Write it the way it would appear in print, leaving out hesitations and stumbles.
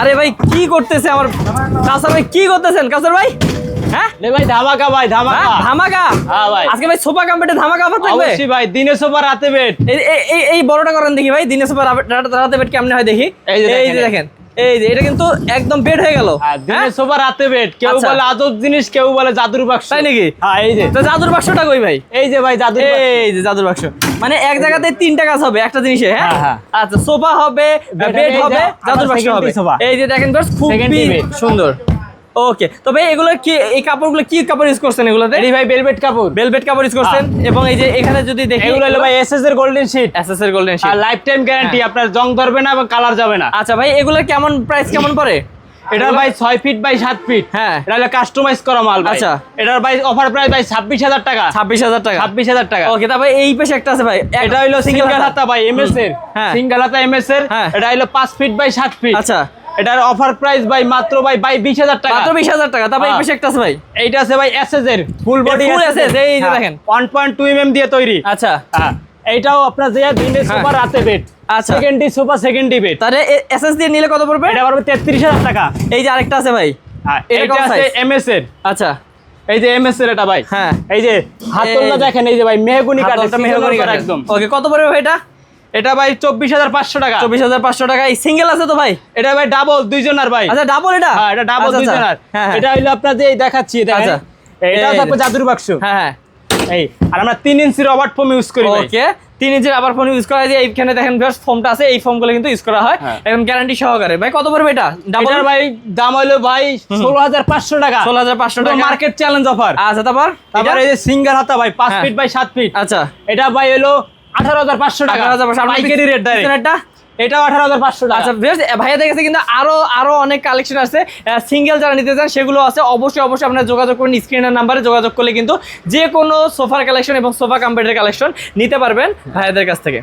আরে ভাই কি করতেছে আমার কাসার ভাই, কি করতেছেন কাসার ভাই? হ্যাঁ লে ভাই ধামাকা ভাই ধামাকা। ধামাকা? হ্যাঁ ভাই। আজকে ভাই সোফা কাম্পেটে ধামাকা অফার থাকবে? অবশ্যই ভাই, দিনে সোফা রাতে বেড। এই বড়টা করেন দেখি ভাই, দিনে সোফা রাতে বেড কেমনে হয় দেখি। এই যে দেখেন, এই যে এটা কিন্তু একদম বেড হয়ে গেল। দিনে সোফা রাতে বেড, কেউ আচ্ছা। বলে আজব জিনিস, কেউ বলে জাদুর বাক্স। তাই নাকি? হ্যাঁ এই যে তো জাদুর বাক্সটা কই ভাই? এই যে ভাই জাদুর বাক্স। এই যে জাদুর বাক্স, মানে এক জায়গাতে তিনটা কাজ হবে একটা জিনিসে। হ্যাঁ হ্যাঁ, হ্যাঁ। আচ্ছা, সোফা হবে, বেড এই যে হবে, জাদুর বাক্স second হবে। sofa। এই যে দেখেন বেশ খুব Secondary bed। সুন্দর। ওকে, তবে এগুলো কি, এই কাপড়গুলো কি কাপড় ইউজ করছেন এগুলোতে? এই ভাই ভেলভেট কাপড়, ভেলভেট কাপড় ইউজ করছেন। এবং এই যে এখানে যদি দেখি, এগুলো হলো ভাই এসএস এর গোল্ডেন শীট। এসএস এর গোল্ডেন আর শীট। লাইফ টাইম গ্যারান্টি, আপনার জং ধরবে না এবং কালার যাবে না। আচ্ছা ভাই, এগুলোর কেমন প্রাইস কেমন পড়ে? এটার ভাই 6 ফিট বাই 7 ফিট। হ্যাঁ। এটা হলো কাস্টমাইজ করা মাল ভাই। আচ্ছা। এটার ভাই অফার প্রাইস ভাই 26,000 টাকা। 26,000 টাকা। 26,000 টাকা। ওকে, তারপরে এই পাশে একটা আছে ভাই, এটা হলো সিঙ্গেল হাতা ভাই এমএস এর। হ্যাঁ। সিঙ্গেল হাতা এমএস এর। হ্যাঁ। এটা হলো 5 ফিট বাই 7 ফিট। আচ্ছা, এটার অফার প্রাইস ভাই মাত্র ভাই 20,000 টাকা। মাত্র 20,000 টাকা। তারপরে এই হ্যাঁ। পাশে একটা আছে ভাই, এইটা আছে ভাই এসএস এর ফুল বডি full SS, এই যে দেখেন। 1.2 mm দিয়ে তৈরি। আচ্ছা হ্যাঁ, এইটাও আপনার যে দিনে সোফা রাতে বেড। আচ্ছা। সেকেন্ডি সোফা সেকেন্ডি বেড। তাহলে এসএস দিয়ে নিলে কত পড়বে? এটা পড়বে 33,000 টাকা। এই যে আরেকটা আছে ভাই। হ্যাঁ, এটা এইটা কত আছে size? এমএস এর। আচ্ছা, এই যে এমএস এর এটা ভাই। হ্যাঁ। এই যে হাতলটা দেখেন, এই যে ভাই মেহগনি কাঠ, হাতলটা মেহগনি কাঠের। একদম। ওকে, কত পড়বে ভাই এটা? এটা ভাই 24,500 টাকা। 24,500 টাকা। এই সিঙ্গেল আছে তো ভাই? এটা ভাই ডাবল দুইজনের ভাই। আচ্ছা, ডাবল এটা? হ্যাঁ, এটা ডাবল আচ্ছা, আচ্ছা। দুইজনের। হ্যাঁ, হ্যাঁ। এটা হইলো আপনার যে এই দেখাচ্ছি দেখেন। আচ্ছা। এটা এই হচ্ছে আপনার জাদুর বাক্স। হ্যাঁ হ্যাঁ। এই আর আমরা 3 ইঞ্চি রবার্ট ফোম ইউজ করি ভাই। ওকে, 3 ইঞ্চির আবার ফোন ইউজ করা যায়। এইখানে দেখেন বেশ ফোমটা আছে, এই ফোমগুলো কিন্তু ইউজ করা হয় হ্যাঁ। একদম গ্যারান্টি সহকারে। ভাই কত পড়বে এটা? ডাবল এটার ভাই দাম হইলো ভাই 16,500 টাকা। 16,500 টাকা। Market challenge offer. আচ্ছা, তারপর তারপর এই যে সিঙ্গেল হাতা ভাই 5 হ্যাঁ। Feet by 7 feet. আচ্ছা, এটা ভাই হলো 18,500 টাকা। 18,500 পাইকারি রেট ডাইরেক্ট। পিছনেরটা? এটাও 18,500 টাকা। আচ্ছা বেশ, ভাইয়া দেখেছে কিন্তু আরো অনেক কালেকশন আছে। সিঙ্গেল যারা নিতে চান সেগুলো আছে। অবশ্যই আপনারা যোগাযোগ করুন, স্ক্রিনের নাম্বারে যোগাযোগ করলে কিন্তু যে কোনো সোফার কালেকশন এবং সোফা কাম্পেটের কালেকশন নিতে পারবেন ভাইয়াদের কাছ থেকে।